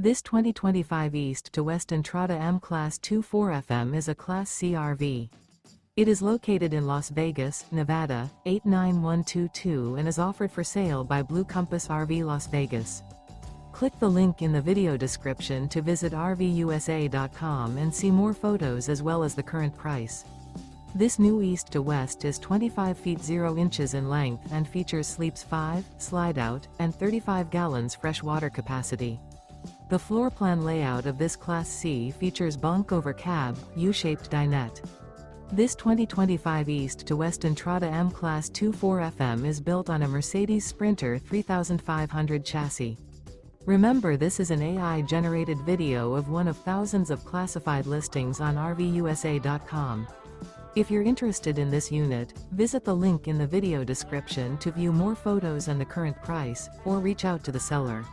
This 2025 East to West Entrada M-Class 24FM is a Class C RV. It is located in Las Vegas, Nevada, 89122 and is offered for sale by Blue Compass RV Las Vegas. Click the link in the video description to visit RVUSA.com and see more photos as well as the current price. This new East to West is 25 feet 0 inches in length and features sleeps 5, Slideout, and 35 gallons fresh water capacity. The floor plan layout of this Class C features bunk over cab, U-shaped dinette. This 2025 East to West Entrada M-Class 24FM is built on a Mercedes Sprinter 3500 chassis. Remember, this is an AI-generated video of one of thousands of classified listings on RVUSA.com. If you're interested in this unit, visit the link in the video description to view more photos and the current price, or reach out to the seller.